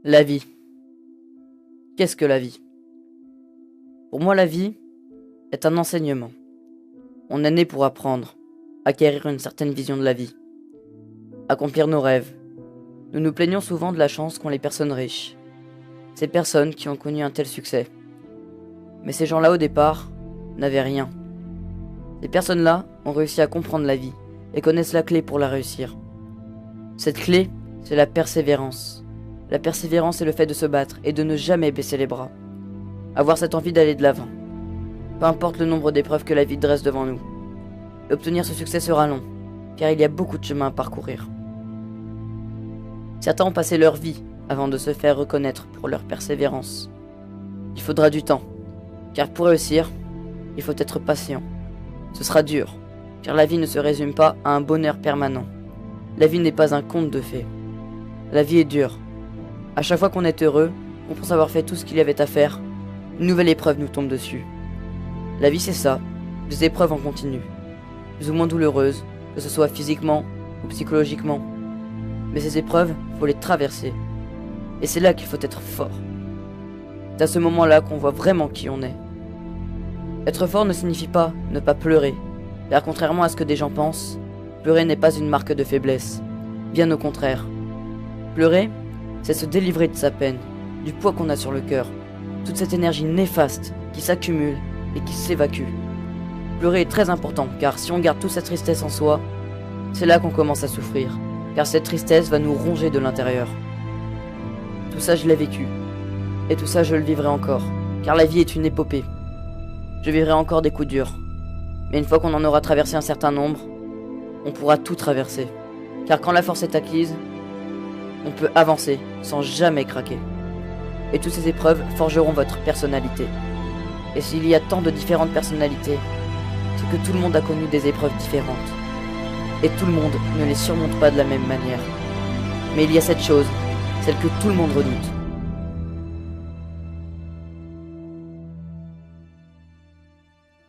La vie. Qu'est-ce que la vie? Pour moi, la vie est un enseignement. On est né pour apprendre, acquérir une certaine vision de la vie, accomplir nos rêves. Nous nous plaignons souvent de la chance qu'ont les personnes riches, ces personnes qui ont connu un tel succès. Mais ces gens-là, au départ, n'avaient rien. Ces personnes-là ont réussi à comprendre la vie et connaissent la clé pour la réussir. Cette clé, c'est la persévérance. La persévérance est le fait de se battre et de ne jamais baisser les bras. Avoir cette envie d'aller de l'avant. Peu importe le nombre d'épreuves que la vie dresse devant nous. Obtenir ce succès sera long, car il y a beaucoup de chemin à parcourir. Certains ont passé leur vie avant de se faire reconnaître pour leur persévérance. Il faudra du temps, car pour réussir, il faut être patient. Ce sera dur, car la vie ne se résume pas à un bonheur permanent. La vie n'est pas un conte de fées. La vie est dure. À chaque fois qu'on est heureux, on pense avoir fait tout ce qu'il y avait à faire, une nouvelle épreuve nous tombe dessus. La vie c'est ça, des épreuves en continu, plus ou moins douloureuses, que ce soit physiquement ou psychologiquement. Mais ces épreuves, faut les traverser. Et c'est là qu'il faut être fort. C'est à ce moment-là qu'on voit vraiment qui on est. Être fort ne signifie pas ne pas pleurer, car contrairement à ce que des gens pensent, pleurer n'est pas une marque de faiblesse, bien au contraire. Pleurer, c'est se délivrer de sa peine, du poids qu'on a sur le cœur, toute cette énergie néfaste qui s'accumule et qui s'évacue. Pleurer est très important, car si on garde toute cette tristesse en soi, c'est là qu'on commence à souffrir, car cette tristesse va nous ronger de l'intérieur. Tout ça je l'ai vécu, et tout ça je le vivrai encore, car la vie est une épopée. Je vivrai encore des coups durs, mais une fois qu'on en aura traversé un certain nombre, on pourra tout traverser, car quand la force est acquise, on peut avancer sans jamais craquer. Et toutes ces épreuves forgeront votre personnalité. Et s'il y a tant de différentes personnalités, c'est que tout le monde a connu des épreuves différentes. Et tout le monde ne les surmonte pas de la même manière. Mais il y a cette chose, celle que tout le monde redoute.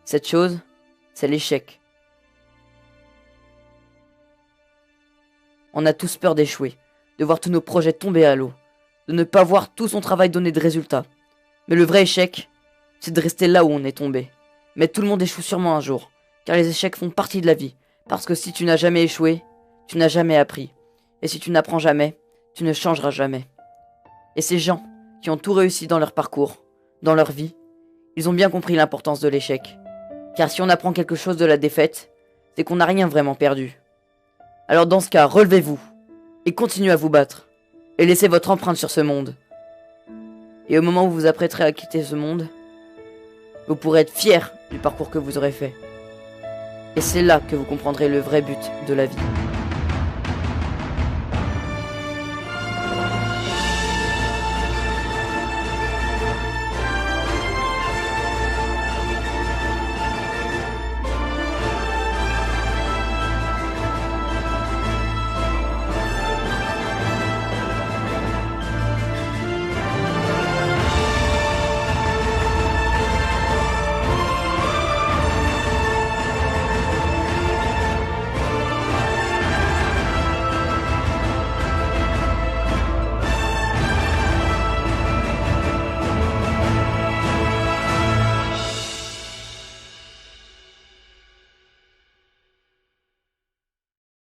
Cette chose, c'est l'échec. On a tous peur d'échouer, de voir tous nos projets tomber à l'eau, de ne pas voir tout son travail donner de résultats. Mais le vrai échec, c'est de rester là où on est tombé. Mais tout le monde échoue sûrement un jour, car les échecs font partie de la vie, parce que si tu n'as jamais échoué, tu n'as jamais appris. Et si tu n'apprends jamais, tu ne changeras jamais. Et ces gens qui ont tout réussi dans leur parcours, dans leur vie, ils ont bien compris l'importance de l'échec. Car si on apprend quelque chose de la défaite, c'est qu'on n'a rien vraiment perdu. Alors dans ce cas, relevez-vous, et continuez à vous battre, et laissez votre empreinte sur ce monde. Et au moment où vous vous apprêterez à quitter ce monde, vous pourrez être fier du parcours que vous aurez fait. Et c'est là que vous comprendrez le vrai but de la vie.